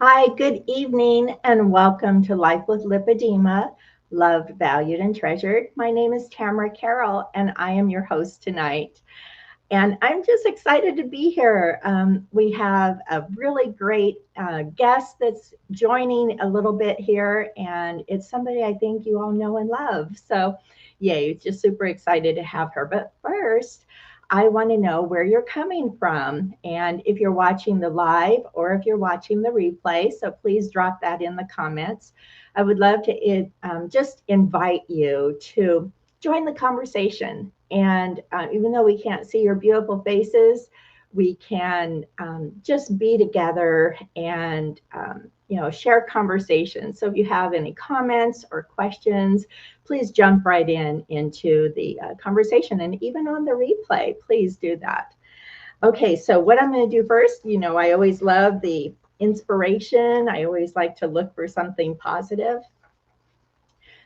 Hi, good evening, and welcome to Life with Lipedema, loved, valued, and treasured. My name is Tamara Carroll, and I am your host tonight. And I'm just excited to be here. We have a really great guest that's joining a little bit here, and it's somebody I think you all know and love. So, yay, just super excited to have her. But first, I want to know where you're coming from, and if you're watching the live or if you're watching the replay. So, please drop that in the comments. I would love to just invite you to join the conversation. And even though we can't see your beautiful faces, we can just be together and share conversations. So if you have any comments or questions, please jump right into the conversation. And even on the replay, please do that. Okay, so what I'm going to do first, I always love the inspiration. I always like to look for something positive.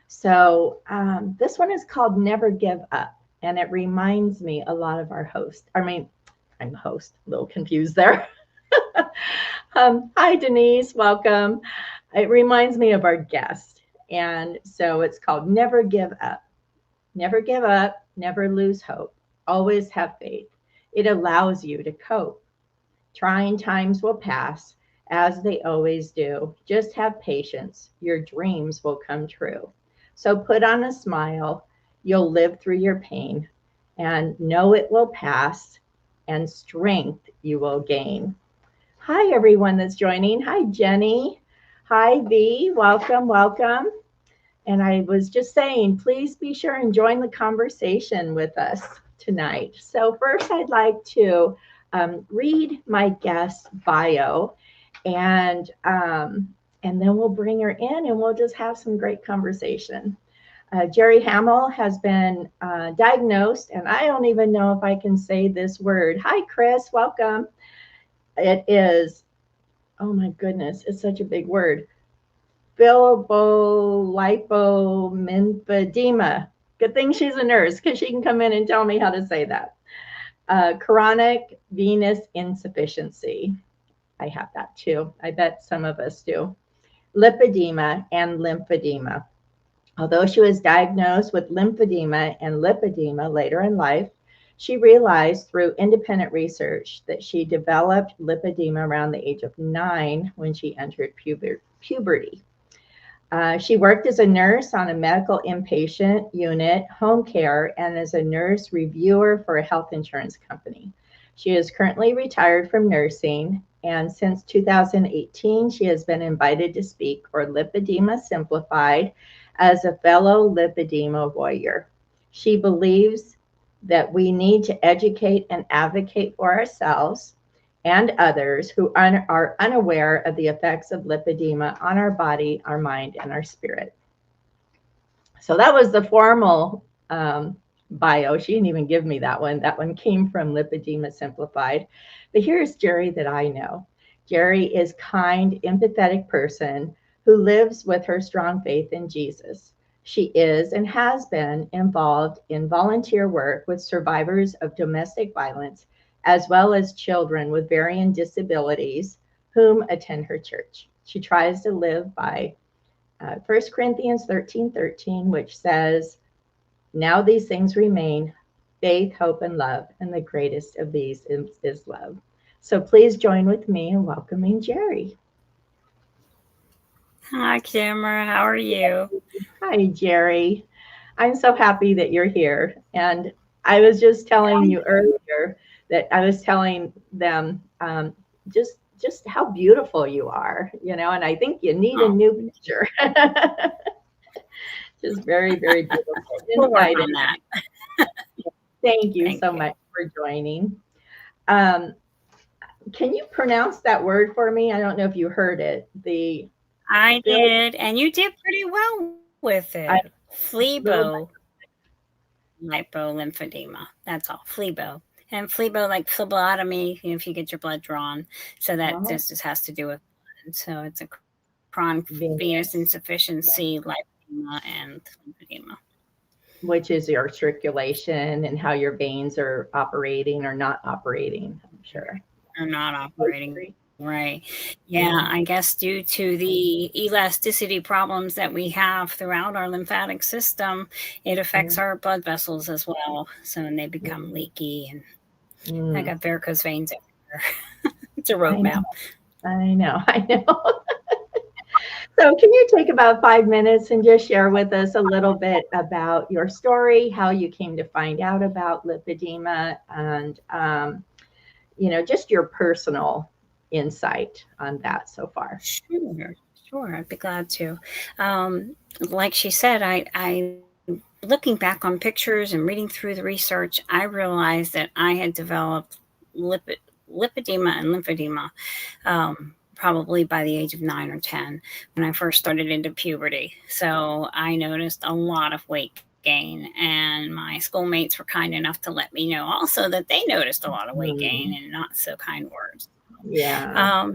So this one is called Never Give Up. And it reminds me a lot of our host. I'm a host, a little confused there. Hi, Denise, welcome. It reminds me of our guest. And so it's called Never Give Up. Never give up, never lose hope. Always have faith. It allows you to cope. Trying times will pass, as they always do. Just have patience. Your dreams will come true. So put on a smile. You'll live through your pain and know it will pass, and strength you will gain. Hi, everyone that's joining. Hi, Jenny. Hi, V. Welcome, welcome. And I was just saying, please be sure and join the conversation with us tonight. So first, I'd like to read my guest bio, and then we'll bring her in and we'll just have some great conversation. Gerri Hamel has been diagnosed, and I don't even know if I can say this word. Hi, Chris, welcome. It is, oh my goodness, it's such a big word. Lipedema. Good thing she's a nurse because she can come in and tell me how to say that. Chronic venous insufficiency. I have that too. I bet some of us do. Lipedema and lymphedema. Although she was diagnosed with lymphedema and lipedema later in life, she realized through independent research that she developed lipedema around the age of 9 when she entered puberty. She worked as a nurse on a medical inpatient unit, home care, and as a nurse reviewer for a health insurance company. She is currently retired from nursing, and since 2018, she has been invited to speak for Lipedema Simplified as a fellow lipedema warrior. She believes that we need to educate and advocate for ourselves and others who are unaware of the effects of lipedema on our body, our mind, and our spirit. So that was the formal bio. She didn't even give me that one. That one came from Lipedema Simplified. But here's Gerri that I know. Gerri is kind, empathetic person who lives with her strong faith in Jesus. She is and has been involved in volunteer work with survivors of domestic violence, as well as children with varying disabilities whom attend her church. She tries to live by 1 Corinthians 13:13, which says, now these things remain, faith, hope, and love, and the greatest of these is love. So please join with me in welcoming Gerri. Hi, Tamara. How are you? Hi, Gerri. I'm so happy that you're here. And I was just telling you earlier that I was telling them just how beautiful you are, and I think you need a new picture. Just very, very beautiful. We'll work on that. Thank you so much for joining. Can you pronounce that word for me? I don't know if you heard it. I did, and you did pretty well with it. Flebo. Lipolymphedema. That's all. Flebo. And flebo, like phlebotomy, if you get your blood drawn. So that just has to do with blood. So it's a chronic venous insufficiency, lipedema, and lymphedema. Which is your circulation and how your veins are operating or not operating, I'm sure. Are not operating Right. Yeah, I guess due to the elasticity problems that we have throughout our lymphatic system, it affects our blood vessels as well. So and they become leaky, and I got varicose veins everywhere. It's a roadmap. I know. So, can you take about 5 minutes and just share with us a little bit about your story, how you came to find out about lipedema, and just your personal insight on that so far? Sure, I'd be glad to. Like she said, I looking back on pictures and reading through the research, I realized that I had developed lipedema and lymphedema probably by the age of 9 or 10 when I first started into puberty. So I noticed a lot of weight gain, and my schoolmates were kind enough to let me know also that they noticed a lot of weight gain in not so kind words. Yeah.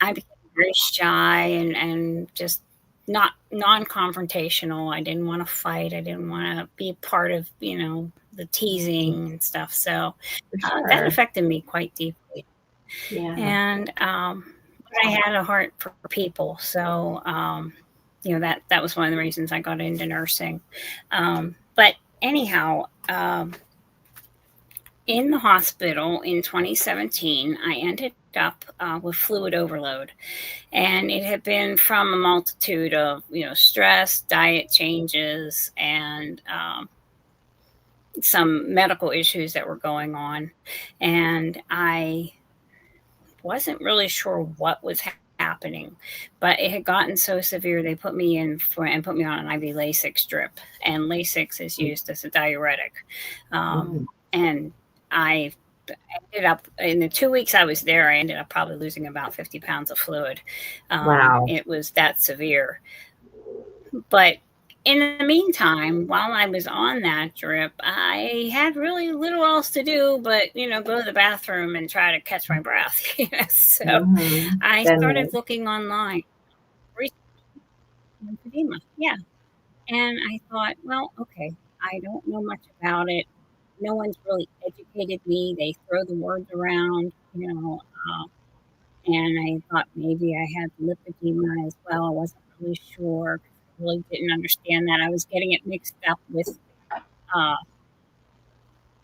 I became very shy and just not non-confrontational. I didn't want to fight. I didn't want to be part of, the teasing and stuff. So that affected me quite deeply. Yeah. And I had a heart for people. So, that was one of the reasons I got into nursing. But anyhow, in the hospital in 2017, I ended up with fluid overload. And it had been from a multitude of, stress, diet changes, and some medical issues that were going on. And I wasn't really sure what was happening, but it had gotten so severe they put me in and put me on an IV Lasix drip. And Lasix is used as a diuretic. And I ended up, in the 2 weeks I was there, I ended up probably losing about 50 pounds of fluid. Wow. It was that severe. But in the meantime, while I was on that drip, I had really little else to do but, go to the bathroom and try to catch my breath. So I started looking online. Lymphedema. Yeah. And I thought, well, okay, I don't know much about it. No one's really educated me. They throw the words around, and I thought maybe I had lipedema as well. I wasn't really sure. I really didn't understand that. I was getting it mixed up with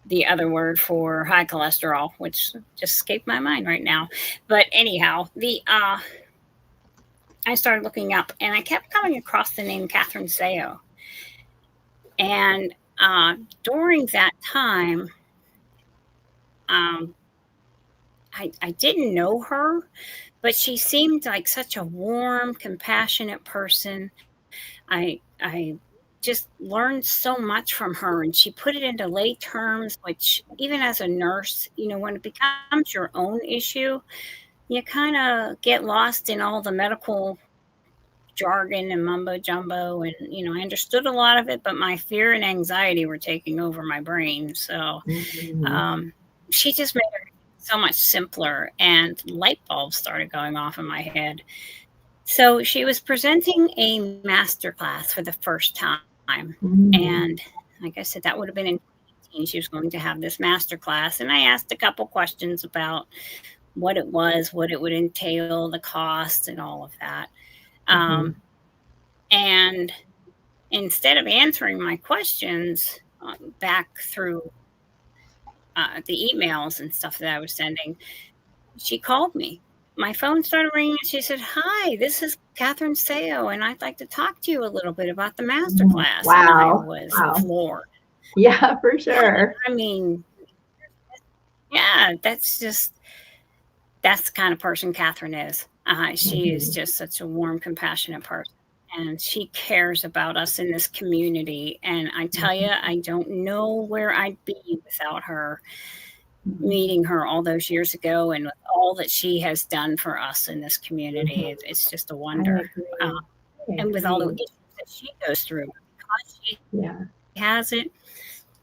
the other word for high cholesterol, which just escaped my mind right now. But anyhow, I started looking up, and I kept coming across the name Catherine Seo. And during that time, I didn't know her, but she seemed like such a warm, compassionate person. I just learned so much from her, and she put it into lay terms, which even as a nurse, when it becomes your own issue, you kind of get lost in all the medical jargon and mumbo jumbo. And, I understood a lot of it, but my fear and anxiety were taking over my brain. So she just made it so much simpler, and light bulbs started going off in my head. So she was presenting a master class for the first time. And like I said, that would have been in 2018. She was going to have this master class. And I asked a couple questions about what it was, what it would entail, the cost, and all of that. And instead of answering my questions back through the emails and stuff that I was sending, she called me. My phone started ringing, and she said, "Hi, this is Catherine Seo, and I'd like to talk to you a little bit about the master class." Wow. And I was floored. Yeah, for sure. I mean, yeah, that's the kind of person Catherine is. She is just such a warm, compassionate person, and she cares about us in this community. And I tell you, I don't know where I'd be without her. Meeting her all those years ago, and with all that she has done for us in this community, it's just a wonder. And with all the issues that she goes through, because she has it,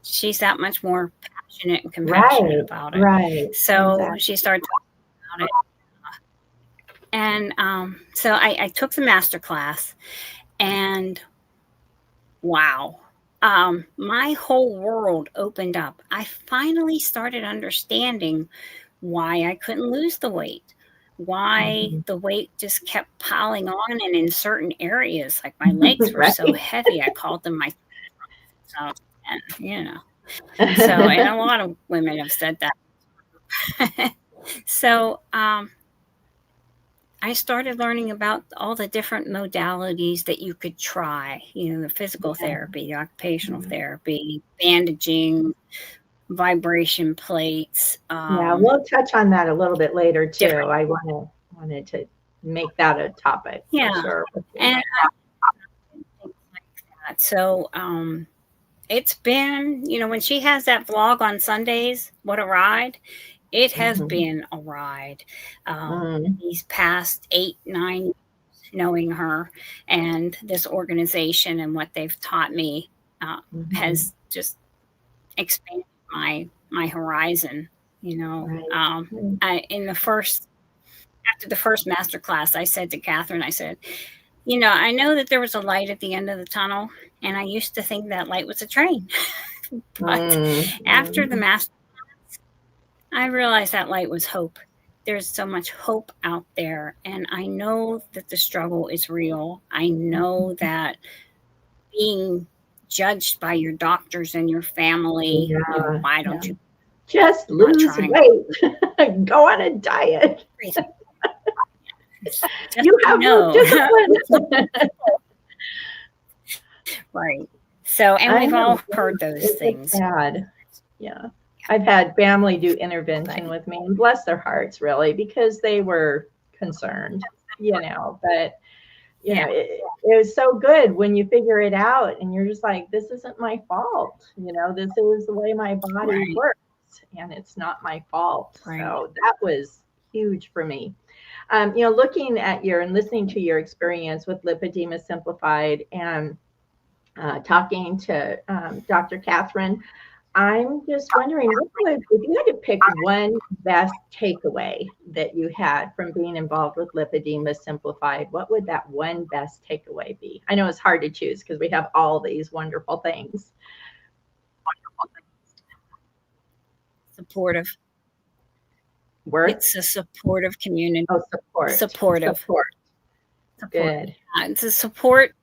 she's that much more passionate and compassionate about it. Right. So she started talking about it. And so I took the master class, and wow. My whole world opened up. I finally started understanding why I couldn't lose the weight, why Mm-hmm. the weight just kept piling on, and in certain areas, like my legs were Right. so heavy, I called them my so, and so, and a lot of women have said that. So, I started learning about all the different modalities that you could try, the physical Yeah. therapy, the occupational therapy, bandaging, vibration plates, Yeah, we'll touch on that a little bit later too. different, I wanted to make that a topic for yeah. sure with you. And things like that. So, it's been, when she has that vlog on Sundays, what a ride. It has Mm-hmm. been a ride. Mm-hmm. These past 8, 9 years, knowing her and this organization and what they've taught me Mm-hmm. has just expanded my horizon. Right. After the first master class, I said to Catherine, I said, I know that there was a light at the end of the tunnel, and I used to think that light was a train. But after the Mm-hmm. master, I realized that light was hope. There's so much hope out there, and I know that the struggle is real. I know that being judged by your doctors and your family, Yeah. why Yeah. don't you Just not lose trying weight. Go on a diet. everything? Just You have no no. discipline. Right. So, and I we've all know. heard those It's just things. sad. Yeah. I've had family do intervention But with me, and bless their hearts, really, because they were concerned, but yeah, it was so good when you figure it out and you're just like, this isn't my fault. This is the way my body right, works and it's not my fault. right. So that was huge for me. Looking at and listening to your experience with Lipedema Simplified and talking to Dr. Catherine, I'm just wondering, if you had to pick one best takeaway that you had from being involved with Lipedema Simplified, what would that one best takeaway be? I know it's hard to choose because we have all these wonderful things. Supportive. Worth? It's a supportive community. Oh, support. Supportive. Support. Support. Good. The support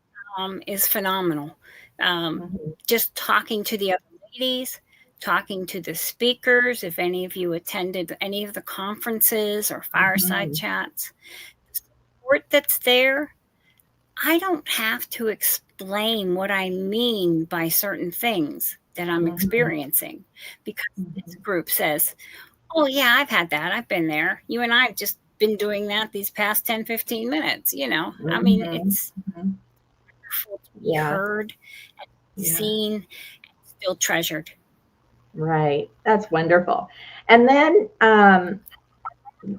is phenomenal. Mm-hmm. Just talking to the other ladies, talking to the speakers, if any of you attended any of the conferences or fireside Mm-hmm. chats, the support that's there, I don't have to explain what I mean by certain things that I'm Mm-hmm. experiencing because this Mm-hmm. group says, oh, yeah, I've had that. I've been there. You and I have just been doing that these past 10, 15 minutes. I mean, it's Mm-hmm. wonderful to be Yeah. heard and Yeah. seen and still treasured. Right. That's wonderful. And then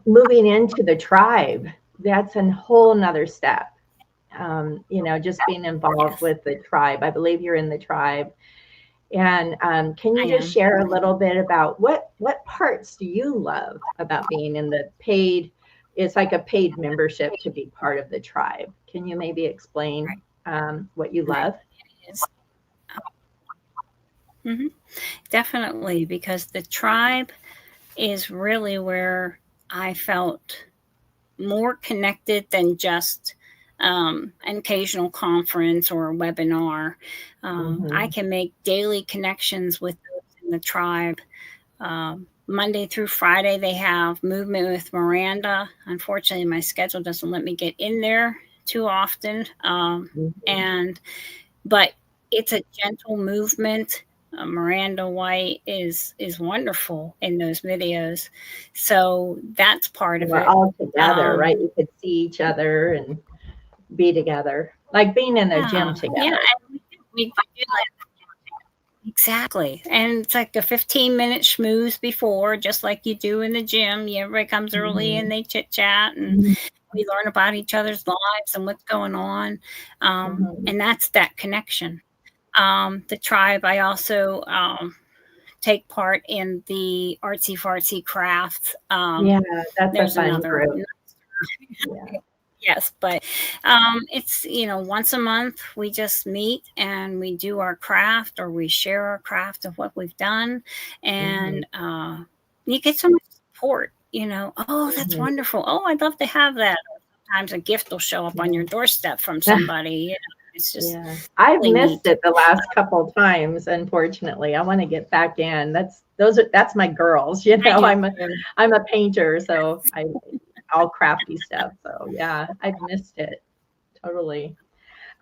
moving into the tribe, that's a whole nother step. Just being involved Yes, with the tribe. I believe you're in the tribe. And can I you just am. share a little bit about what parts do you love about being in the paid? It's like a paid membership to be part of the tribe. Can you maybe explain what you Right. love? It is. Mm-hmm. Definitely, because the tribe is really where I felt more connected than just an occasional conference or a webinar. I Mm-hmm. can make daily connections with those in the tribe. Monday through Friday, they have Movement with Miranda. Unfortunately, my schedule doesn't let me get in there too often. But it's a gentle movement. Miranda White is wonderful in those videos, so that's part And of we're it. all together, right? Um, You could see each other and be together, like being in the gym yeah, together. and we do that. Exactly. And it's like a 15-minute schmooze before, just like you do in the gym. Everybody comes early and Mm-hmm. they chit chat and we learn about each other's lives and what's going on. Mm-hmm. And that's that connection. The tribe, I also take part in the artsy fartsy crafts. Yeah, that's a There's fun another. group. Yeah. Yes, but it's once a month we just meet and we do our craft or we share our craft of what we've done, Mm-hmm. and you get so much support. oh, that's wonderful. Oh, I'd love to have that. Sometimes a gift will show up on your doorstep from somebody. It's just I've missed it the last couple of times, unfortunately. I want to get back in. That's my girls, I'm a painter, so all crafty stuff. So yeah, I've missed it totally.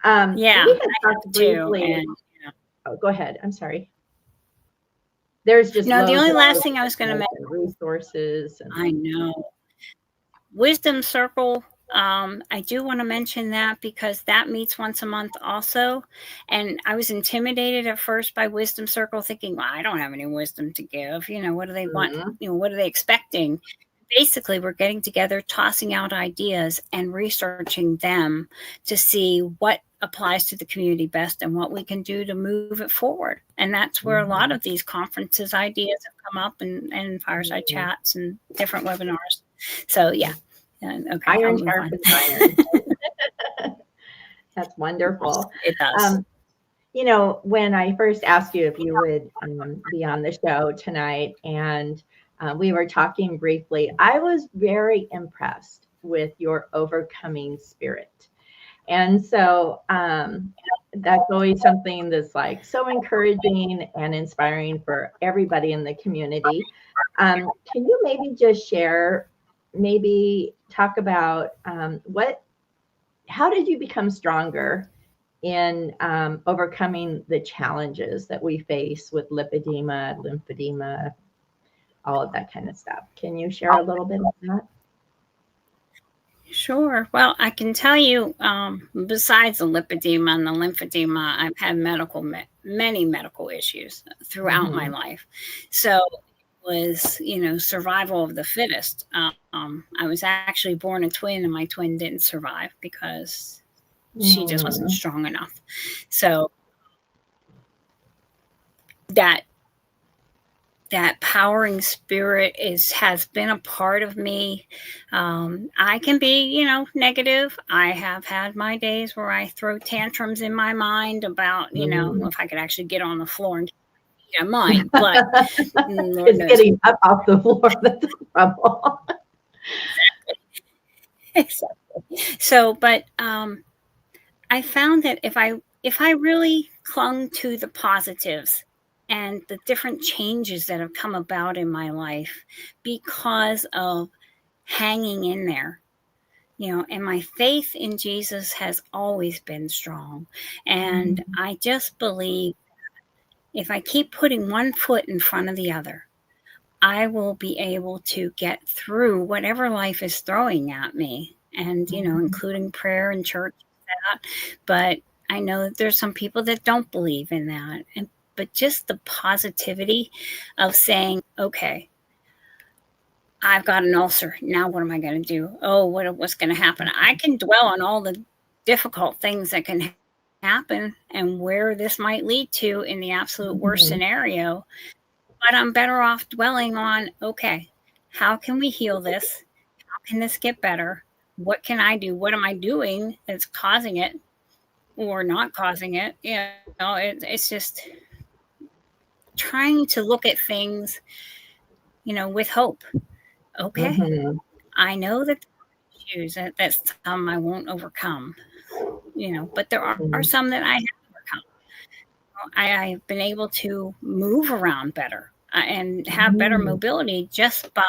We had talked briefly. And, oh, go ahead. I'm sorry. There's just the only last thing I was going to mention, resources. I know. Wisdom Circle. I do want to mention that because that meets once a month also. And I was intimidated at first by Wisdom Circle, thinking, well, I don't have any wisdom to give. What do they want? What are they expecting? Basically, we're getting together, tossing out ideas and researching them to see what applies to the community best and what we can do to move it forward. And that's where a lot of these conferences ideas have come up, and fireside chats and different webinars. So yeah. Okay, iron sharpens iron. That's wonderful. It does. When I first asked you if you would be on the show tonight, and we were talking briefly, I was very impressed with your overcoming spirit. And so that's always something that's like so encouraging and inspiring for everybody in the community. Can you maybe just share, talk about how did you become stronger in overcoming the challenges that we face with lipedema, lymphedema, all of that kind of stuff? Can you share a little bit of that? Sure. Well, I can tell you, besides the lipedema and the lymphedema, I've had many medical issues throughout my life. So was, survival of the fittest. I was actually born a twin, and my twin didn't survive because she just wasn't strong enough. So that powering spirit has been a part of me. I can be, negative. I have had my days where I throw tantrums in my mind about, if I could actually get on the floor and I might, but it's getting up off the floor that's the trouble. Exactly. So, but I found that if I really clung to the positives and the different changes that have come about in my life because of hanging in there, and my faith in Jesus has always been strong. And I just believe if I keep putting one foot in front of the other, I will be able to get through whatever life is throwing at me, and, including prayer and church. But I know that there's some people that don't believe in that. But just the positivity of saying, okay, I've got an ulcer. Now what am I going to do? Oh, what's going to happen? I can dwell on all the difficult things that can happen and where this might lead to in the absolute worst scenario. But I'm better off dwelling on, okay, how can we heal this? How can this get better? What can I do? What am I doing that's causing it or not causing it? It's just trying to look at things, with hope. Okay. I know that there are issues that's some I won't overcome, but there are some that I have overcome. I've been able to move around better and have better mobility just by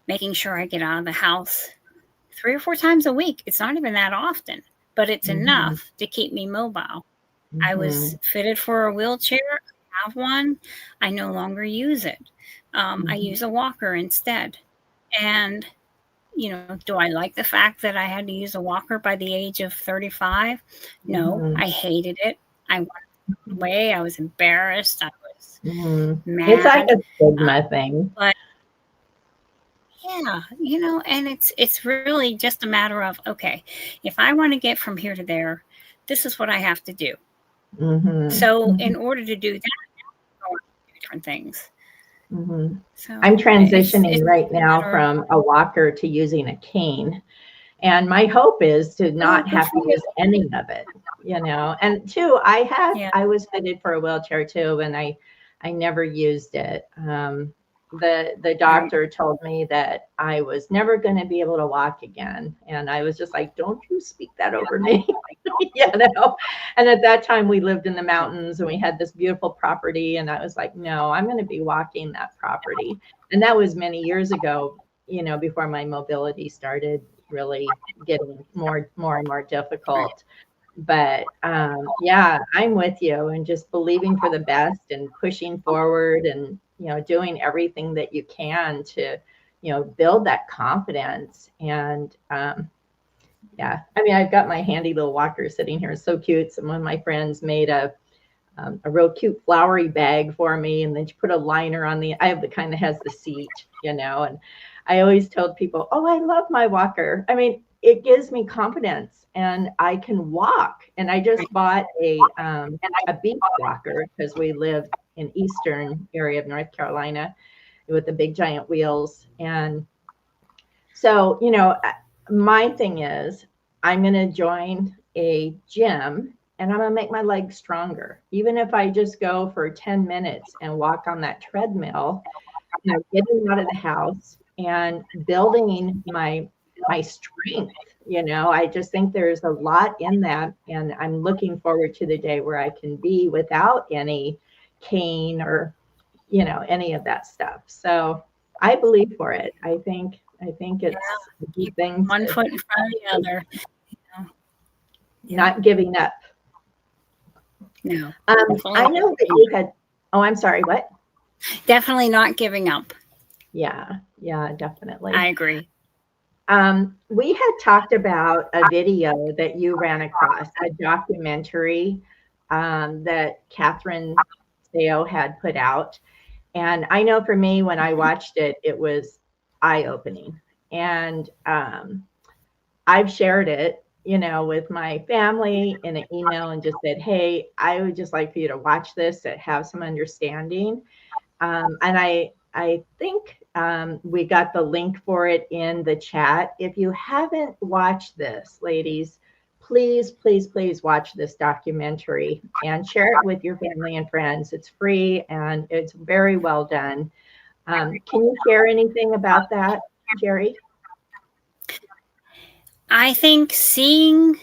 making sure I get out of the house 3 or 4 times a week. It's not even that often, but it's enough to keep me mobile. I was fitted for a wheelchair. I have one. I no longer use it. I use a walker instead. And, do I like the fact that I had to use a walker by the age of 35? No, I hated it. I wanted to away. I was embarrassed. I was mad. It's like a stigma thing. But yeah, and it's really just a matter of, okay, if I want to get from here to there, this is what I have to do. So in order to do that, I want to do different things. So I'm transitioning right now from a walker to using a cane. And my hope is to not have to use any of it, And two, I was fitted for a wheelchair too, and I never used it. the doctor told me that I was never going to be able to walk again. And I was just like, don't you speak that over me. You know? And at that time we lived in the mountains and we had this beautiful property. And I was like, no, I'm going to be walking that property. And that was many years ago, you know, before my mobility started really getting more and more difficult. But yeah, I'm with you, and just believing for the best and pushing forward, and you know, doing everything that you can to, you know, build that confidence. And yeah, I mean, I've got my handy little walker sitting here. It's so cute. Some of my friends made a real cute flowery bag for me, and then she put a liner on the. I have the kind that has the seat, you know. And I always told people, "Oh, I love my walker. I mean, it gives me confidence, and I can walk." And I just bought a beach walker because we live in eastern area of North Carolina with the big giant wheels. And so, you know, my thing is, I'm going to join a gym and I'm going to make my legs stronger. Even if I just go for 10 minutes and walk on that treadmill, you know, getting out of the house and building my strength. You know, I just think there's a lot in that. And I'm looking forward to the day where I can be without any cane or, you know, any of that stuff. So I believe for it. I think it's a good thing. One foot in front of the other. Not giving up. No. I know that you had, oh, I'm sorry, what? Definitely not giving up. Yeah, definitely. I agree. We had talked about a video that you ran across, a documentary that Catherine Seo had put out. And I know for me, when I watched it, it was eye-opening. And I've shared it, you know, with my family in an email and just said, hey, I would just like for you to watch this to have some understanding. And I think we got the link for it in the chat. If you haven't watched this, ladies, please watch this documentary and share it with your family and friends. It's free and it's very well done. Can you share anything about that, Gerri? I think seeing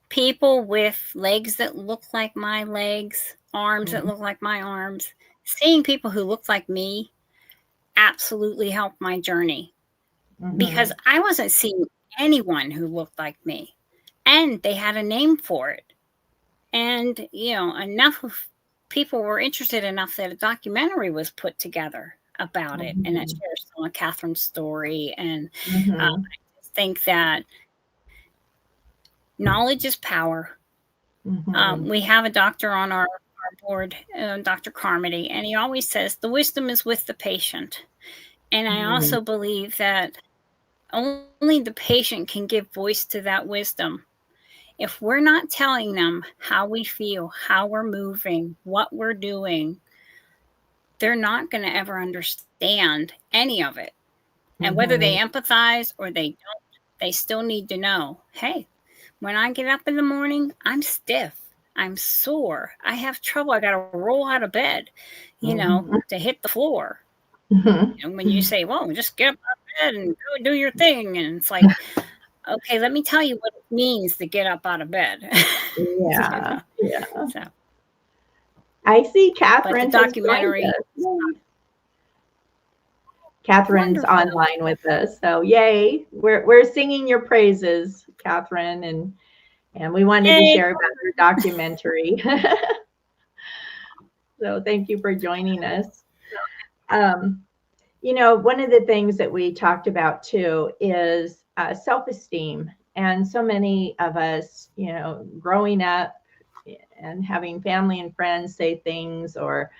people with legs that look like my legs, arms that look like my arms, seeing people who look like me absolutely helped my journey, because I wasn't seeing anyone who looked like me, and they had a name for it. And, you know, enough of people were interested enough that a documentary was put together about it, and it shares some of Catherine's story. And I just think that knowledge is power. We have a doctor on our board, Dr. Carmody, and he always says the wisdom is with the patient. And I also believe that only the patient can give voice to that wisdom. If we're not telling them how we feel, how we're moving, what we're doing, they're not going to ever understand any of it. And whether they empathize or they don't, they still need to know, hey, when I get up in the morning, I'm stiff. I'm sore. I have trouble. I got to roll out of bed, you know, to hit the floor. And when you say, well, just get up out of bed and go do your thing. And it's like, okay, let me tell you what it means to get up out of bed. Yeah. So, I see Catherine. But the documentary. Catherine's online with us. So yay. We're singing your praises, Catherine, and we wanted to share about your documentary. So thank you for joining us. You know, one of the things that we talked about too is self-esteem. And so many of us, you know, growing up and having family and friends say things, or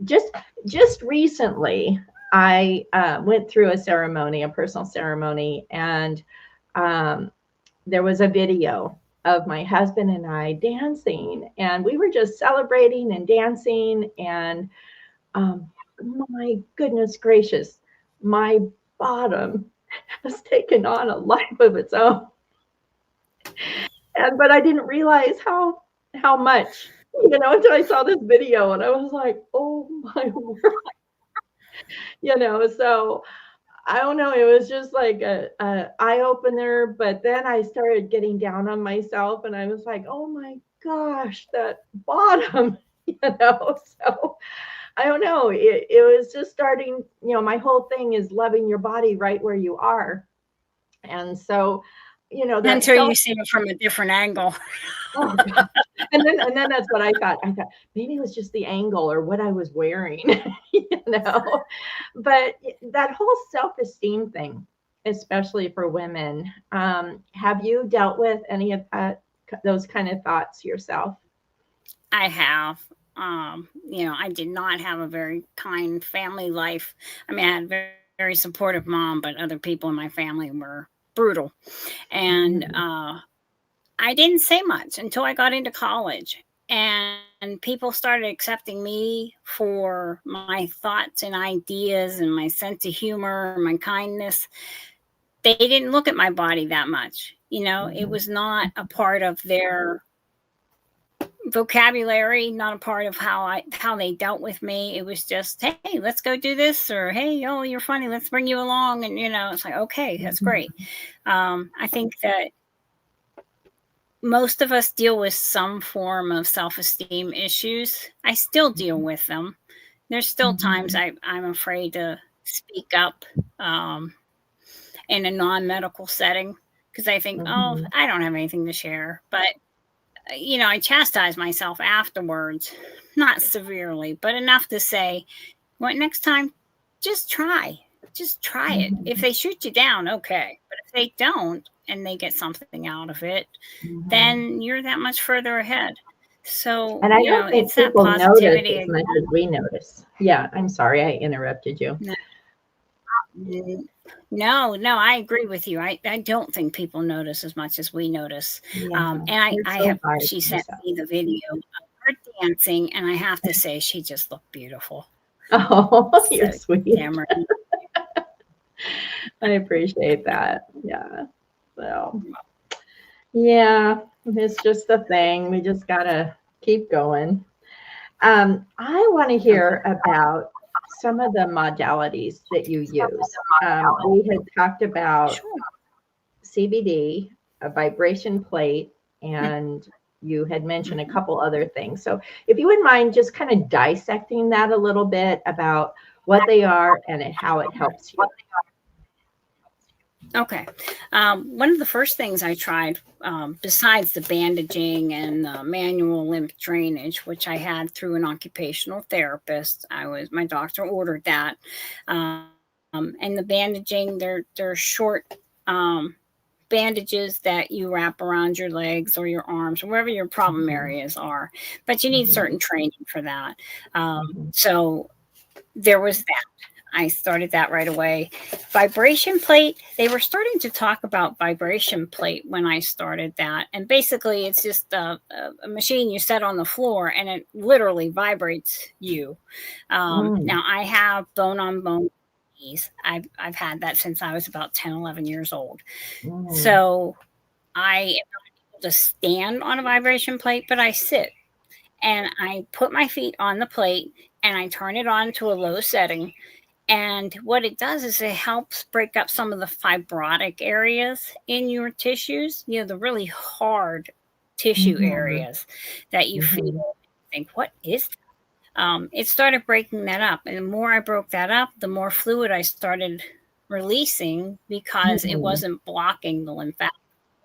just recently, I went through a ceremony, a personal ceremony, and there was a video of my husband and I dancing, and we were just celebrating and dancing, and my goodness gracious, my bottom has taken on a life of its own. But I didn't realize how much, you know, until I saw this video, and I was like, oh my word. So I don't know. It was just like a eye opener. But then I started getting down on myself, and I was like, "Oh my gosh, that bottom," So I don't know. It was just starting. My whole thing is loving your body right where you are, and so that Until self. you see it from a different angle. Oh gosh. And then that's what I thought. I thought maybe it was just the angle or what I was wearing, you know. But that whole self-esteem thing, especially for women, have you dealt with any of those kind of thoughts yourself? I have. I did not have a very kind family life. I mean, I had a very, very supportive mom, but other people in my family were brutal. And I didn't say much until I got into college. And people started accepting me for my thoughts and ideas and my sense of humor, my kindness. They didn't look at my body that much. It was not a part of their vocabulary, not a part of how they dealt with me. It was just, hey, let's go do this, or hey, oh, you're funny, let's bring you along. And it's like, okay, that's great. I think that most of us deal with some form of self-esteem issues. I still deal with them. There's still times I'm afraid to speak up in a non-medical setting because I think, oh, I don't have anything to share. But I chastise myself afterwards, not severely, but enough to say, well, next time, just try it. If they shoot you down, okay. But if they don't and they get something out of it, then you're that much further ahead. So, and I don't think it's that people positivity. notice as much as we notice. Yeah, I'm sorry I interrupted you. No, I agree with you. I don't think people notice as much as we notice. Yeah, And so she sent me the video of her dancing, and I have to say, she just looked beautiful. Oh, you're sweet. Tamara. I appreciate that. Yeah. So, yeah, it's just a thing. We just got to keep going. I want to hear about some of the modalities that you use. We had talked about CBD, a vibration plate, and you had mentioned a couple other things. So if you wouldn't mind just kind of dissecting that a little bit about what they are and how it helps you. Okay. One of the first things I tried, besides the bandaging and the manual lymph drainage, which I had through an occupational therapist, my doctor ordered that. And the bandaging, they're short bandages that you wrap around your legs or your arms or wherever your problem areas are. But you need certain training for that. So there was that. I started that right away. Vibration plate, they were starting to talk about vibration plate when I started that. And basically, it's just a machine you set on the floor and it literally vibrates you. Now, I have bone-on-bone knees. I've had that since I was about 10, 11 years old. So I am not able to stand on a vibration plate, but I sit. And I put my feet on the plate and I turn it on to a low setting. And what it does is it helps break up some of the fibrotic areas in your tissues, the really hard tissue areas that you feel and think, what is that? It started breaking that up. And the more I broke that up, the more fluid I started releasing because it wasn't blocking the lymphatic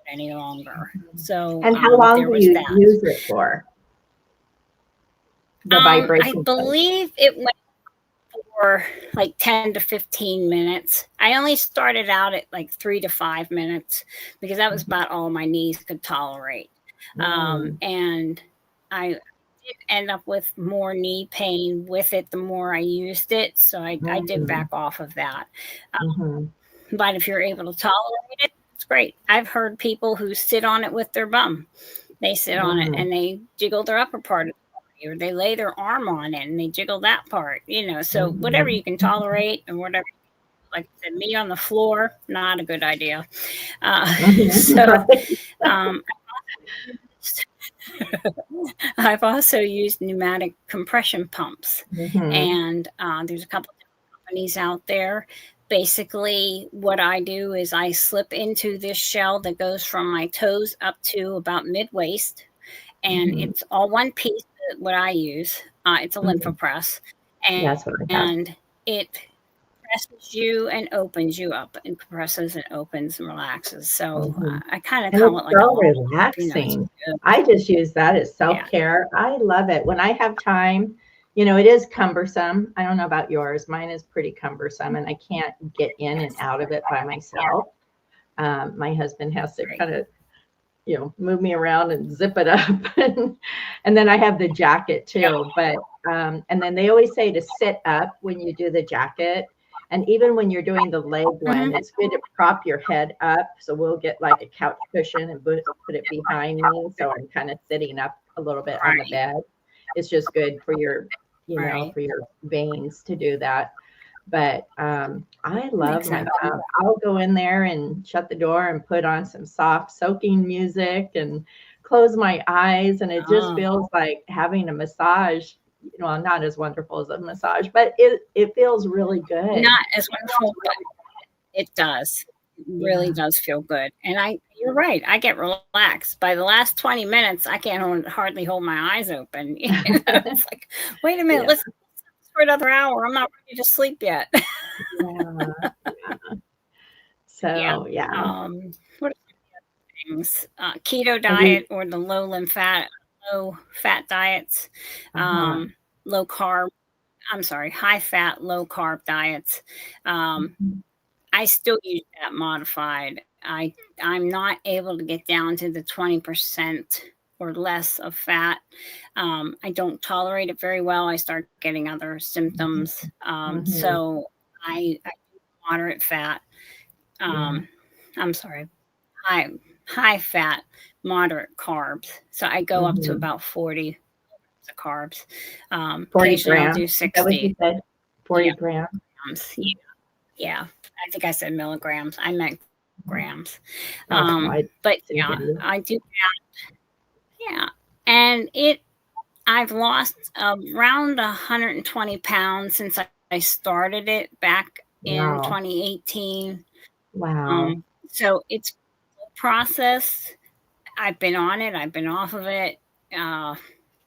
any longer. So, and how long do you use it for? The vibration I believe it went for like 10 to 15 minutes. I only started out at like 3 to 5 minutes because that was about all my knees could tolerate. And I did end up with more knee pain with it the more I used it. So I did back off of that. But if you're able to tolerate it, it's great. I've heard people who sit on it with their bum. They sit on it and they jiggle their upper part of the body, or they lay their arm on it and they jiggle that part, so whatever you can tolerate and whatever, like I said, me on the floor, not a good idea. I've also used pneumatic compression pumps, and there's a couple of companies out there. Basically, what I do is I slip into this shell that goes from my toes up to about mid-waist, and it's all one piece. What I use, it's a lymphopress, and, That's what I have. and it presses you and opens you up, and compresses and opens and relaxes. So I kind of call it like so relaxing. I just use that as self-care. Yeah. I love it. When I have time, you know, it is cumbersome. I don't know about yours. Mine is pretty cumbersome, and I can't get in and out of it by myself. My husband has to kind of, you know, move me around and zip it up. And then I have the jacket too. But and then they always say to sit up when you do the jacket. And even when you're doing the leg one, it's good to prop your head up. So we'll get like a couch cushion and put it behind me. So I'm kind of sitting up a little bit on the bed. It's just good for your, you know, for your veins to do that. But I love my job. I'll go in there and shut the door and put on some soft soaking music and close my eyes. And it just feels like having a massage. Well, not as wonderful as a massage, but it feels really good. Not as wonderful, but it does. It really does feel good. And you're right. I get relaxed. By the last 20 minutes, I can't hardly hold my eyes open. You know? It's like, wait a minute, let's for another hour. I'm not ready to sleep yet. So, what are the things? Keto diet or the low fat diets, low carb. I'm sorry, high fat, low carb diets. I still use that modified. I'm not able to get down to the 20% or less of fat. I don't tolerate it very well. I start getting other symptoms. So I do moderate fat. I'm sorry, high fat, moderate carbs. So I go up to about 40 carbs. 40 grams. I'll do 60. Is that what you said? 40 grams. Yeah. I think I said milligrams. I meant grams. But yeah, I do that. Yeah. And I've lost around 120 pounds since I started it back in 2018. Wow. So it's a process. I've been on it. I've been off of it.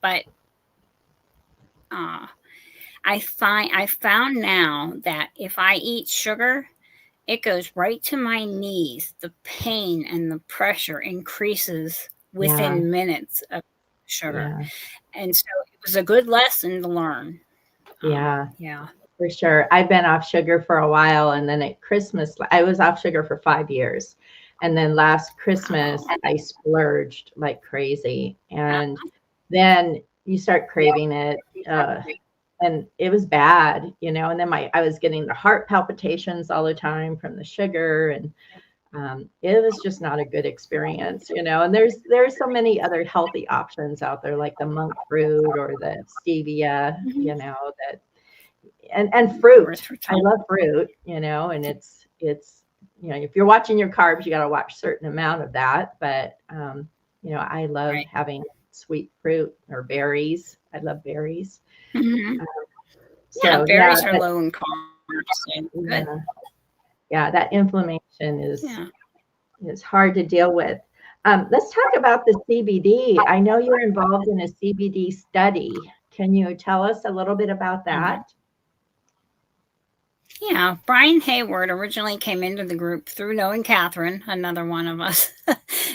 But I found now that if I eat sugar, it goes right to my knees. The pain and the pressure increases within minutes of sugar. And so it was a good lesson to learn. Yeah, for sure. I've been off sugar for a while, and then at Christmas, I was off sugar for 5 years. And then last Christmas, I splurged like crazy. And then you start craving it. And it was bad, you know, and then I was getting the heart palpitations all the time from the sugar, and it was just not a good experience, you know. And there's so many other healthy options out there, like the monk fruit or the stevia, you know, that and fruit. I love fruit, you know, and it's you know, if you're watching your carbs, you got to watch a certain amount of that. But you know, I love having sweet fruit or berries. I love berries. So berries are low in carbs. Yeah, that inflammation is hard to deal with. Let's talk about the CBD. I know you're involved in a CBD study. Can you tell us a little bit about that? Yeah, Brian Hayward originally came into the group through knowing Catherine, another one of us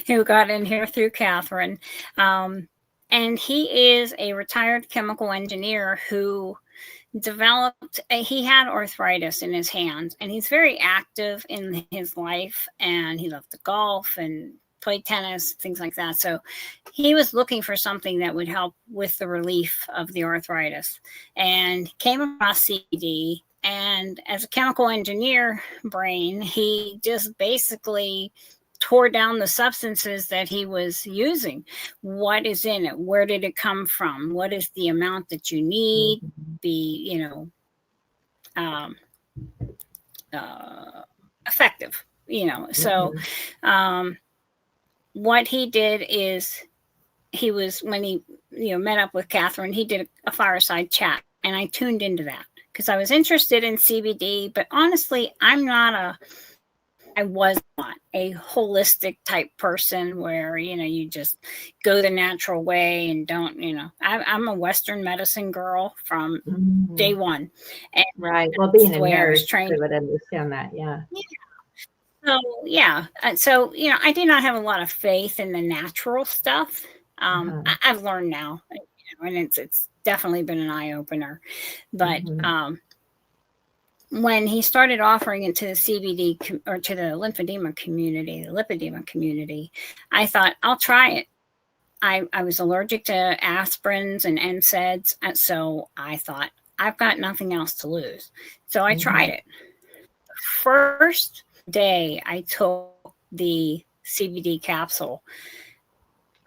who got in here through Catherine. And he is a retired chemical engineer who he had arthritis in his hands, and he's very active in his life, and he loved to golf and play tennis, things like that. So he was looking for something that would help with the relief of the arthritis, and came across CBD. And as a chemical engineer brain, he just basically tore down the substances that he was using. What is in it? Where did it come from? What is the amount that you need? Be, you know, effective, you know. So what he did is when he, you know, met up with Catherine, he did a fireside chat, and I tuned into that because I was interested in CBD, but honestly, I was not a holistic type person where, you just go the natural way and don't, I'm a Western medicine girl from day one. And right. Well, being a nurse, nurse, I would understand that. Yeah. So, yeah. So, I do not have a lot of faith in the natural stuff. I've learned now, and it's definitely been an eye opener. But when he started offering it to the CBD or to the lymphedema community, I thought, I'll try it. I was allergic to aspirins and NSAIDs, and so I thought, I've got nothing else to lose. So I tried it. The first day I took the CBD capsule.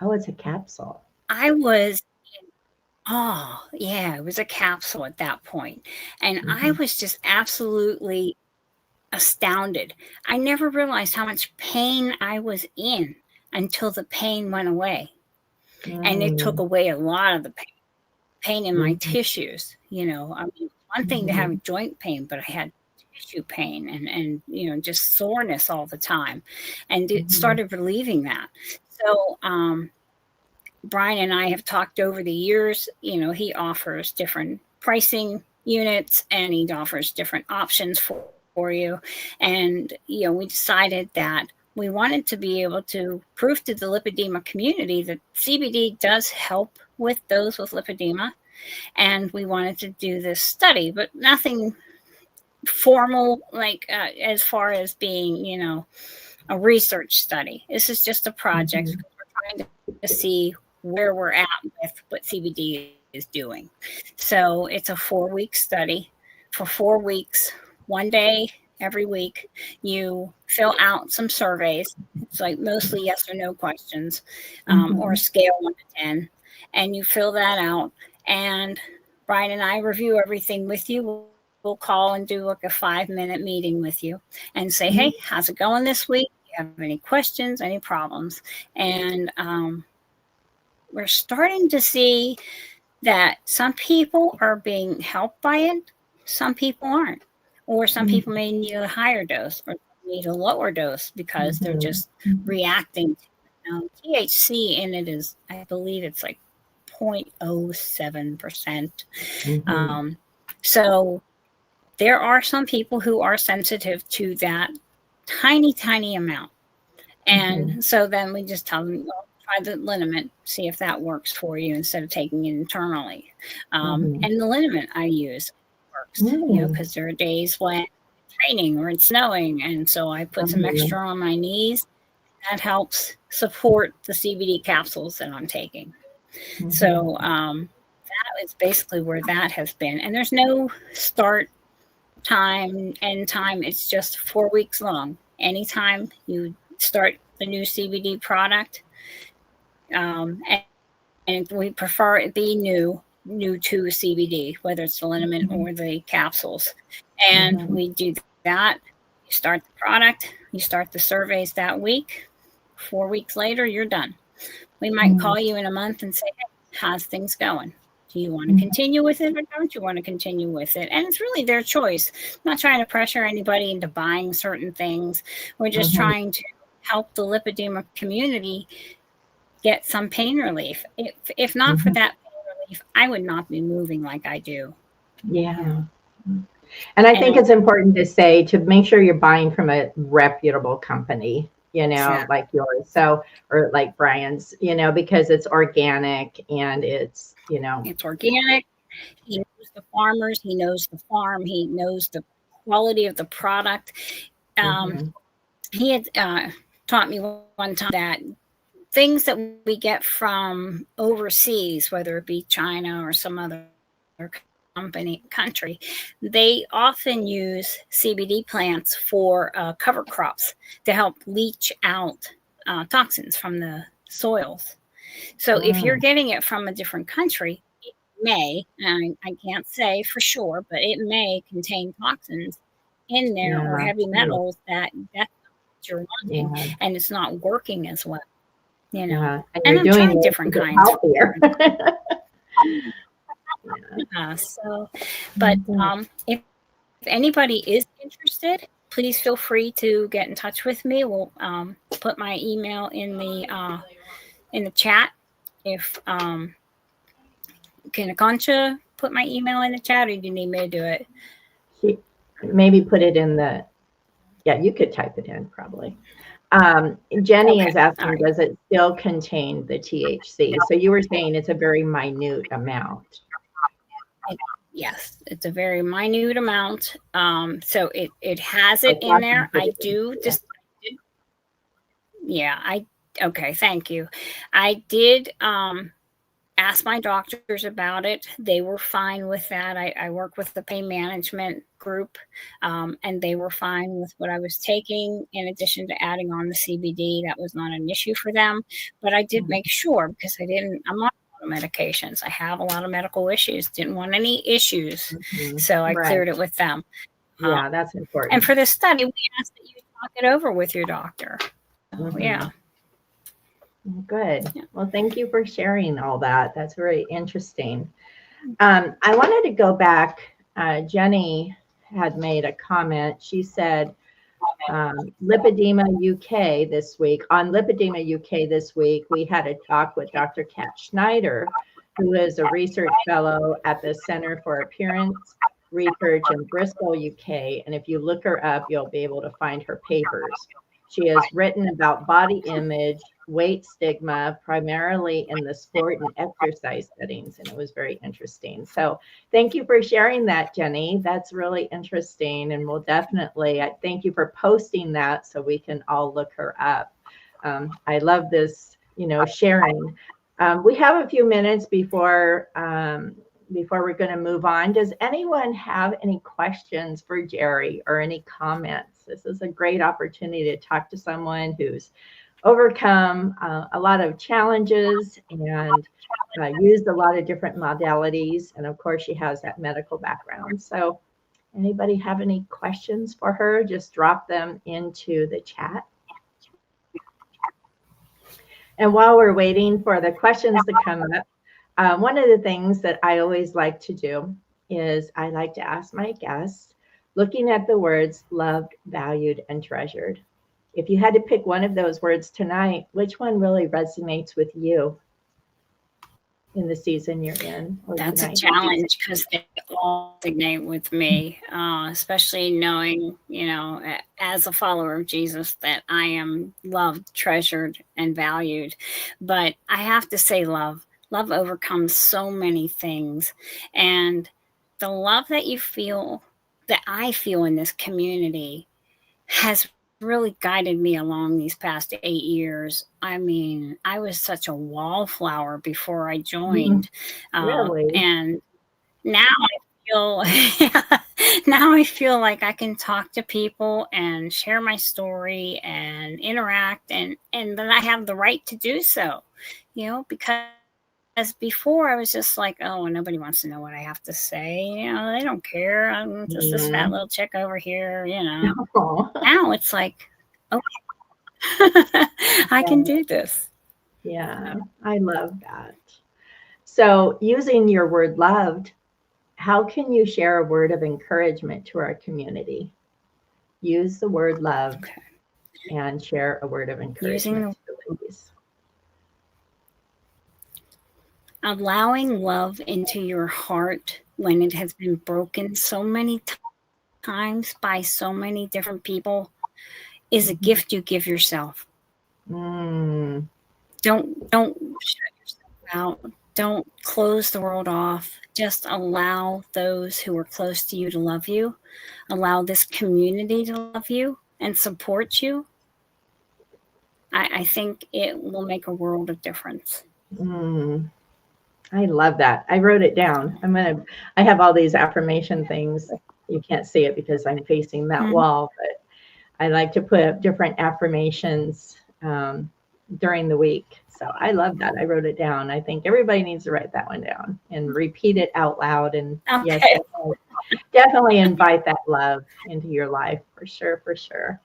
Oh, it's a capsule. I was, it was a capsule at that point. And I was just absolutely astounded. I never realized how much pain I was in until the pain went away. And it took away a lot of the pain in my tissues. One thing to have joint pain, but I had tissue pain and just soreness all the time. And it started relieving that. So, Brian and I have talked over the years. He offers different pricing units and he offers different options for you. And, we decided that we wanted to be able to prove to the lipedema community that CBD does help with those with lipedema. And we wanted to do this study, but nothing formal, like as far as being, a research study. This is just a project. We're trying to see where we're at with what CBD is doing. So it's a 4-week study. For 4 weeks, one day every week, you fill out some surveys. It's like mostly yes or no questions, or a scale 1 to 10. And you fill that out. And Brian and I review everything with you. We'll call and do like a 5-minute meeting with you and say, hey, how's it going this week? Do you have any questions, any problems? And we're starting to see that some people are being helped by it. Some people aren't. Or some people may need a higher dose or need a lower dose because they're just reacting. THC in it is, I believe it's like 0.07%. So there are some people who are sensitive to that tiny amount. And so then we just tell them, well, try the liniment, see if that works for you instead of taking it internally. And the liniment I use works, because there are days when it's raining or it's snowing. And so I put some extra on my knees. That helps support the CBD capsules that I'm taking. So that is basically where that has been. And there's no start time, end time. It's just 4 weeks long. Anytime you start the new CBD product, and we prefer it be new to CBD, whether it's the liniment or the capsules. And we do that. You start the product, you start the surveys that week. 4 weeks later, you're done. We might call you in a month and say, hey, how's things going? Do you want to continue with it or don't you want to continue with it? And it's really their choice. I'm not trying to pressure anybody into buying certain things. We're just trying to help the lipedema community get some pain relief. If not for that pain relief, I would not be moving like I do. Yeah. And I think it's important to say, to make sure you're buying from a reputable company, like yours. So, or like Brian's, because it's organic and it's, It's organic. He knows the farmers. He knows the farm. He knows the quality of the product. He had taught me one time that things that we get from overseas, whether it be China or some other country, they often use CBD plants for cover crops to help leach out toxins from the soils. So if you're getting it from a different country, it may, and I can't say for sure, but it may contain toxins in there or heavy metals that's what you're wanting, and it's not working as well. And you're I'm doing trying different kinds. Healthier. But if anybody is interested, please feel free to get in touch with me. We'll put my email in the chat. If can Akancha put my email in the chat, or do you need me to do it? Maybe put it in the. Yeah, you could type it in probably. Jenny is asking, does it still contain the THC? So you were saying it's a very minute amount. Yes, it's a very minute amount. So it has it in there. I do just, okay, thank you. I did ask my doctors about it. They were fine with that. I work with the pain management group, and they were fine with what I was taking in addition to adding on the CBD. That was not an issue for them. But I did make sure, because I'm on a lot of medications. I have a lot of medical issues. Didn't want any issues. So I cleared it with them. Yeah, that's important. And for this study, we asked that you talk it over with your doctor. So, yeah. Good. Well, thank you for sharing all that. That's very interesting. I wanted to go back. Jenny had made a comment. She said, Lipedema UK this week. On Lipedema UK this week, we had a talk with Dr. Kat Schneider, who is a research fellow at the Center for Appearance Research in Bristol, UK. And if you look her up, you'll be able to find her papers. She has written about body image, weight stigma, primarily in the sport and exercise settings, and it was very interesting. So thank you for sharing that, Jenny. That's really interesting, and we'll definitely, thank you for posting that so we can all look her up. I love this, sharing. We have a few minutes before we're going to move on. Does anyone have any questions for Gerri or any comments? This is a great opportunity to talk to someone who's overcome a lot of challenges and used a lot of different modalities. And of course, she has that medical background. So anybody have any questions for her? Just drop them into the chat. And while we're waiting for the questions to come up, one of the things that I always like to do is I like to ask my guests, looking at the words loved, valued, and treasured. If you had to pick one of those words tonight, which one really resonates with you in the season you're in? That's tonight? A challenge, because they all resonate with me, especially knowing, as a follower of Jesus, that I am loved, treasured, and valued. But I have to say love. Love overcomes so many things. And the love that you feel, that I feel in this community, has really guided me along these past 8 years. I mean, I was such a wallflower before I joined. Really? And now I feel like I can talk to people and share my story and interact, and that I have the right to do so, because as before, I was just like, oh, nobody wants to know what I have to say. They don't care. I'm just this fat little chick over here, Now it's like, okay, I can do this. Yeah, I love that. So using your word loved, how can you share a word of encouragement to our community? Use the word loved and share a word of encouragement to the ladies. Allowing love into your heart when it has been broken so many times by so many different people is a gift you give yourself. Don't shut yourself out. Don't close the world off. Just allow those who are close to you to love you. Allow this community to love you and support you. I think it will make a world of difference. I love that. I wrote it down. I have all these affirmation things. You can't see it because I'm facing that wall, but I like to put up different affirmations during the week. So I love that. I wrote it down. I think everybody needs to write that one down and repeat it out loud. And yes, definitely invite that love into your life for sure. For sure.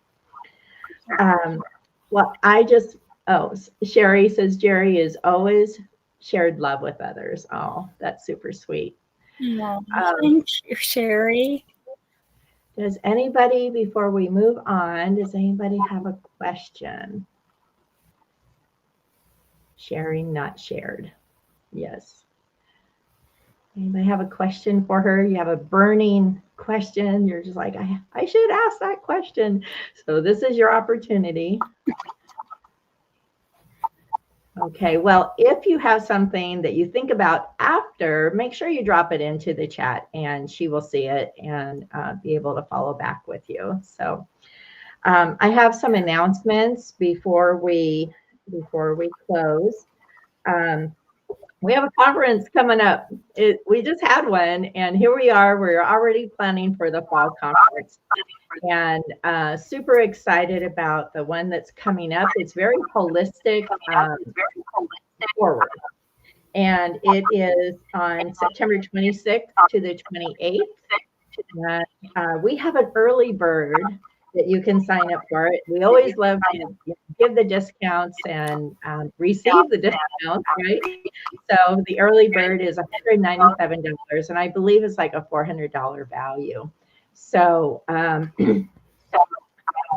Well, Sherry says Gerri is always shared love with others. Oh, that's super sweet. Thank you, Sherry. Does anybody, before we move on, does anybody have a question? Sharing, not shared. Yes. Anybody have a question for her? You have a burning question. You're just like, I should ask that question. So this is your opportunity. Okay, well, if you have something that you think about after, make sure you drop it into the chat and she will see it and be able to follow back with you. So I have some announcements before we close. We have a conference coming up. We just had one, and here we are. We're already planning for the fall conference, and super excited about the one that's coming up. It's very holistic forward, and it is on September 26th to the 28th. We have an early bird that you can sign up for it. We always love to give the discounts and receive the discounts, right? So the early bird is $197, and I believe it's like a $400 value. So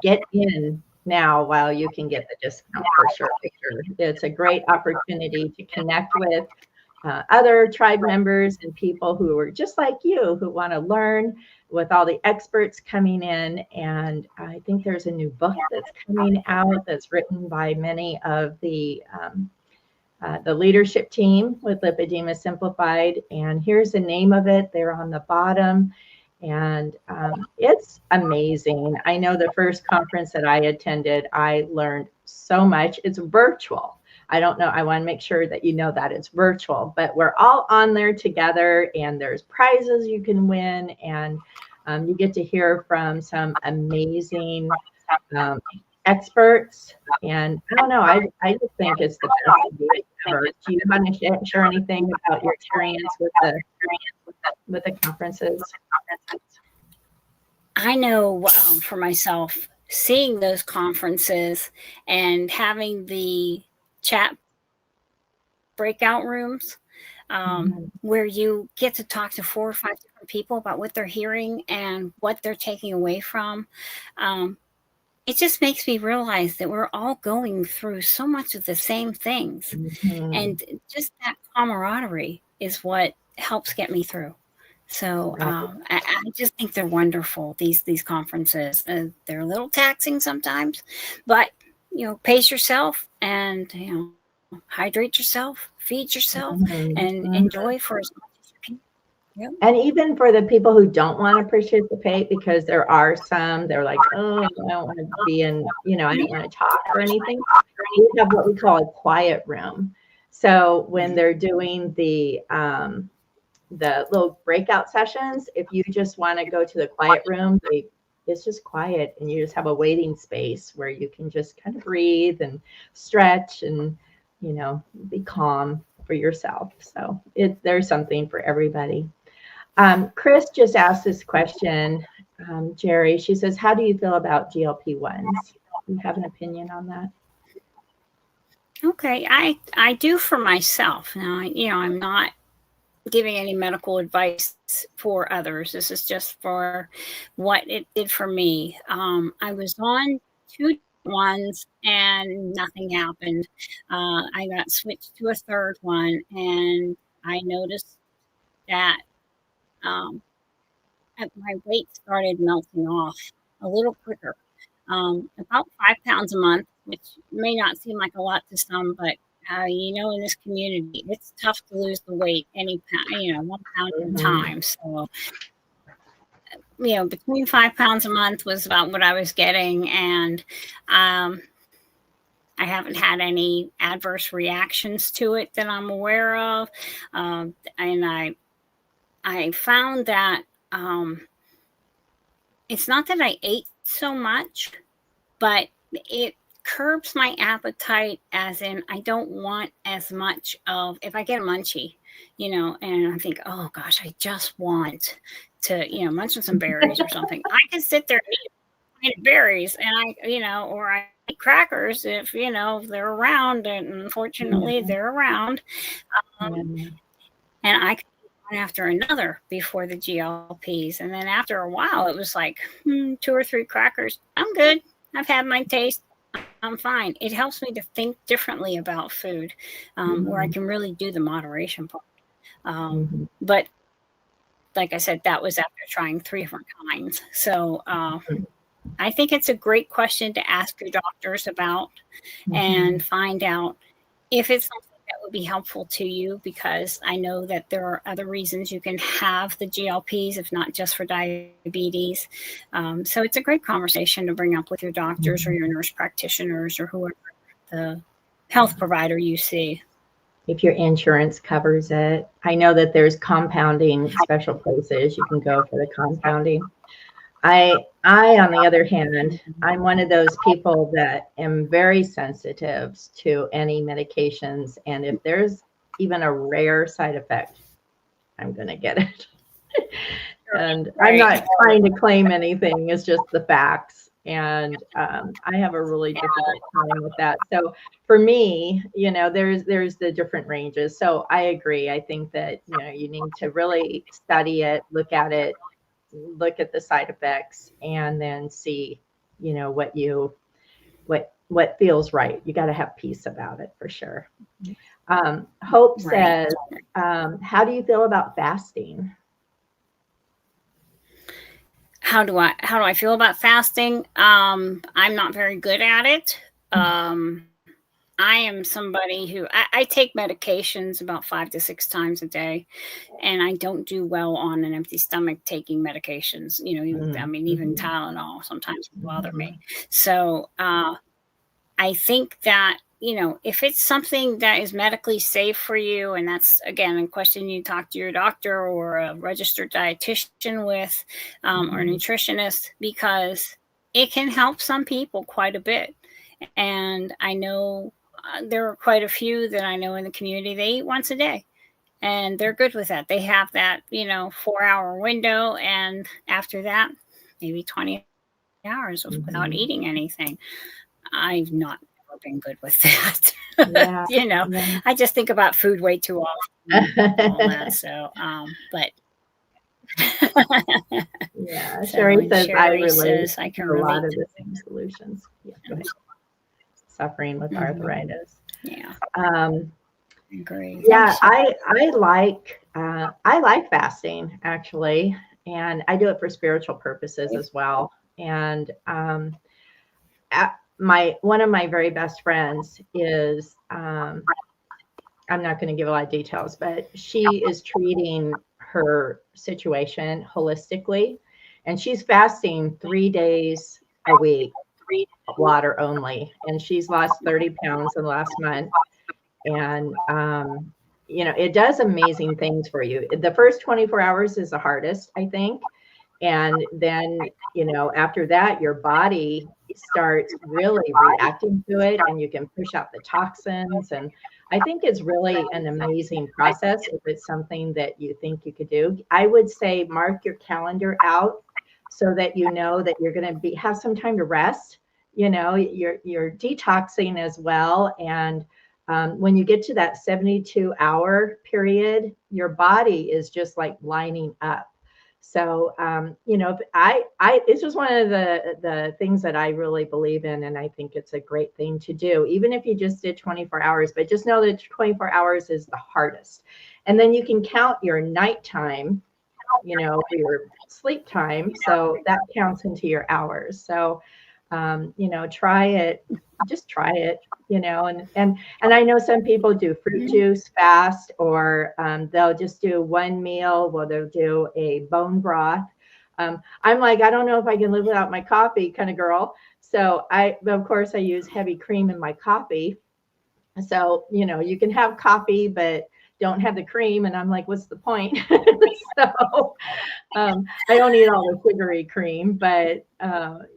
get in now while you can get the discount for sure. It's a great opportunity to connect with other tribe members and people who are just like you, who want to learn with all the experts coming in. And I think there's a new book that's coming out that's written by many of the leadership team with Lipedema Simplified. And here's the name of it. They're on the bottom. And it's amazing. I know the first conference that I attended, I learned so much. It's virtual. I don't know. I want to make sure that you know that it's virtual, but we're all on there together, and there's prizes you can win, and you get to hear from some amazing experts. And I don't know. I just think it's the best ever. Do you want to share anything about your experience with the conferences? I know for myself, seeing those conferences and having the chat breakout rooms where you get to talk to 4 or 5 different people about what they're hearing and what they're taking away from. It just makes me realize that we're all going through so much of the same things. And just that camaraderie is what helps get me through. So I just think they're wonderful, these conferences. They're a little taxing sometimes, but, pace yourself and, hydrate yourself, feed yourself, and enjoy for as much as you can. Yep. And even for the people who don't want to participate, because there are some, they're like, oh, I don't want to be in, I don't want to talk or anything. We have what we call a quiet room. So when they're doing the little breakout sessions, if you just want to go to the quiet room, it's just quiet, and you just have a waiting space where you can just kind of breathe and stretch and, be calm for yourself. So there's something for everybody. Chris just asked this question, Gerri. She says, how do you feel about GLP-1s? Do you have an opinion on that? Okay, I do for myself. Now, I'm not giving any medical advice for others. This is just for what it did for me. I was on 2 ones and nothing happened. I got switched to a 3rd one, and I noticed that my weight started melting off a little quicker. About 5 pounds a month, which may not seem like a lot to some, but in this community, it's tough to lose the weight 1 pound at a time. So, between 5 pounds a month was about what I was getting. And I haven't had any adverse reactions to it that I'm aware of. And I found that it's not that I ate so much, but it curbs my appetite, as in I don't want as much of, if I get a munchie, and I think, oh gosh, I just want to, munch on some berries or something. I can sit there and eat berries, and or I eat crackers if, they're around, and unfortunately they're around. And I can eat after another before the GLPs. And then after a while, it was like 2 or 3 crackers. I'm good. I've had my taste. I'm fine. It helps me to think differently about food, where I can really do the moderation part. But like I said, that was after trying 3 different kinds. So I think it's a great question to ask your doctors about and find out if it's something that would be helpful to you, because I know that there are other reasons you can have the GLPs, if not just for diabetes. So it's a great conversation to bring up with your doctors or your nurse practitioners or whoever the health provider you see. If your insurance covers it. I know that there's compounding special places you can go for the compounding. I, on the other hand, I'm one of those people that am very sensitive to any medications. And if there's even a rare side effect, I'm going to get it. And I'm not trying to claim anything. It's just the facts. And I have a really difficult time with that. So for me, there's the different ranges. So I agree. I think that, you need to really study it, look at it, look at the side effects, and then see, what feels right. You got to have peace about it for sure. Hope says, how do you feel about fasting? How do I feel about fasting? I'm not very good at it. I am somebody who I take medications about 5 to 6 times a day, and I don't do well on an empty stomach taking medications. Even Tylenol sometimes bother me. So I think that, if it's something that is medically safe for you, and that's, again, a question you talk to your doctor or a registered dietitian with, or a nutritionist, because it can help some people quite a bit. And I know there are quite a few that I know in the community, they eat once a day and they're good with that. They have that, 4-hour window. And after that, maybe 20 hours without eating anything. I've not been good with that. Yeah. I just think about food way too often. All that, so, but yeah, Sherry says I can relate a lot of the same solutions. Yeah, go ahead. Suffering with arthritis. Yeah. Agree. Yeah, I like fasting, actually, and I do it for spiritual purposes as well. And one of my very best friends is I'm not going to give a lot of details, but she is treating her situation holistically, and she's fasting 3 days a week, water only, and she's lost 30 pounds in the last month. And it does amazing things for you. The first 24 hours is the hardest, I think. And then, after that, your body starts really reacting to it, and you can push out the toxins. And I think it's really an amazing process if it's something that you think you could do. I would say mark your calendar out so that you know that you're going to have some time to rest. You're detoxing as well. And when you get to that 72-hour period, your body is just like lining up. So, it's just one of the things that I really believe in, and I think it's a great thing to do, even if you just did 24 hours, but just know that 24 hours is the hardest. And then you can count your nighttime, for your sleep time. So that counts into your hours. So, try it, just try it, and I know some people do fruit juice fast, or they'll just do one meal. Well, they'll do a bone broth. I'm like, I don't know if I can live without my coffee kind of girl. So of course I use heavy cream in my coffee. So, you can have coffee, but don't have the cream. And I'm like, what's the point? So I don't eat all the sugary cream, but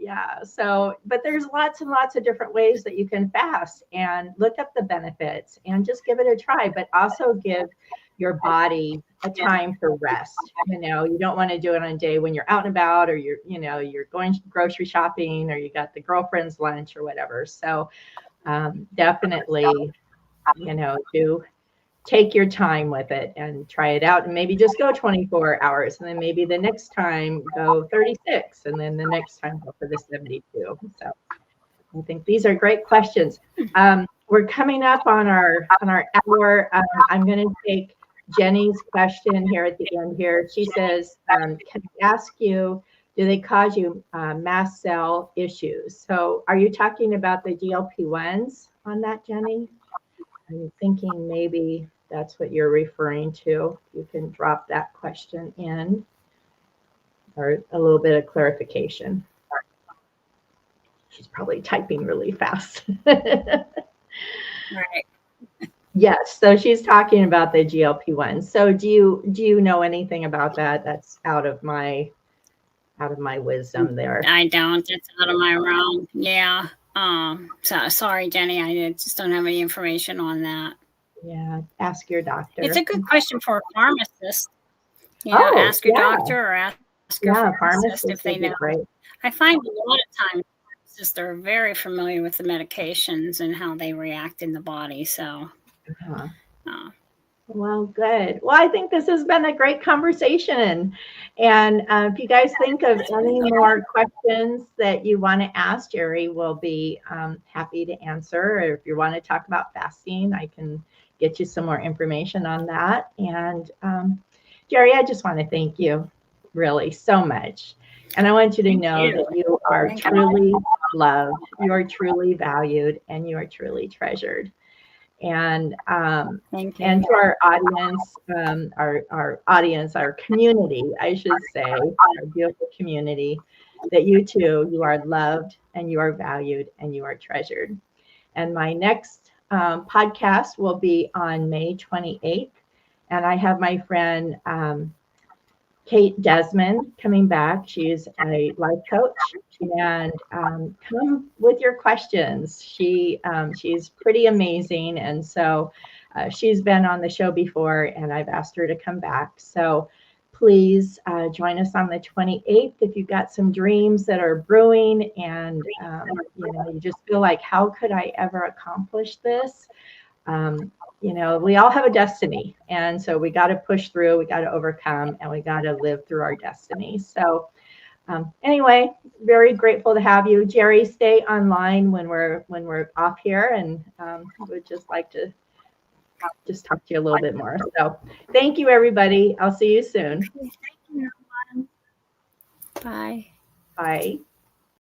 yeah. So, but there's lots and lots of different ways that you can fast, and look up the benefits and just give it a try, but also give your body a time for rest. You don't want to do it on a day when you're out and about, or you're going grocery shopping, or you got the girlfriend's lunch or whatever. So definitely, take your time with it and try it out, and maybe just go 24 hours, and then maybe the next time go 36, and then the next time go for the 72. So I think these are great questions. We're coming up on our hour. I'm going to take Jenny's question here at the end here. She says, can I ask you, do they cause you mast cell issues? So are you talking about the GLP-1s on that, Jenny? I'm thinking maybe that's what you're referring to. You can drop that question in, or a little bit of clarification. She's probably typing really fast. Right. Yes, so she's talking about the GLP-1. So do you know anything about that? That's out of my wisdom there. I don't. It's out of my realm. Yeah. So sorry, Jenny. I just don't have any information on that. Yeah, ask your doctor. It's a good question for a pharmacist. Ask your doctor or ask your pharmacist if they know. Great. I find a lot of times they're very familiar with the medications and how they react in the body. So, well, good. Well, I think this has been a great conversation. And if you guys think of any more questions that you want to ask, Gerri will be happy to answer. Or if you want to talk about fasting, I can get you some more information on that. And Gerri, I just want to thank you really so much. And I want you to know that you are truly loved, you are truly valued, and you are truly treasured. And to our audience, our community, I should say, our beautiful community, that you too, you are loved and you are valued and you are treasured. And my next podcast will be on May 28th. And I have my friend Kate Desmond coming back. She's a life coach, and come with your questions. She's pretty amazing, and so she's been on the show before, and I've asked her to come back. So please join us on the 28th if you've got some dreams that are brewing, and you just feel like, how could I ever accomplish this? We all have a destiny, and so we got to push through, we got to overcome, and we got to live through our destiny. So anyway, very grateful to have you, Gerri. Stay online when we're off here, and would just like to just talk to you a little bit more. So thank you, everybody. I'll see you soon. Thank you, everyone. Bye. Bye.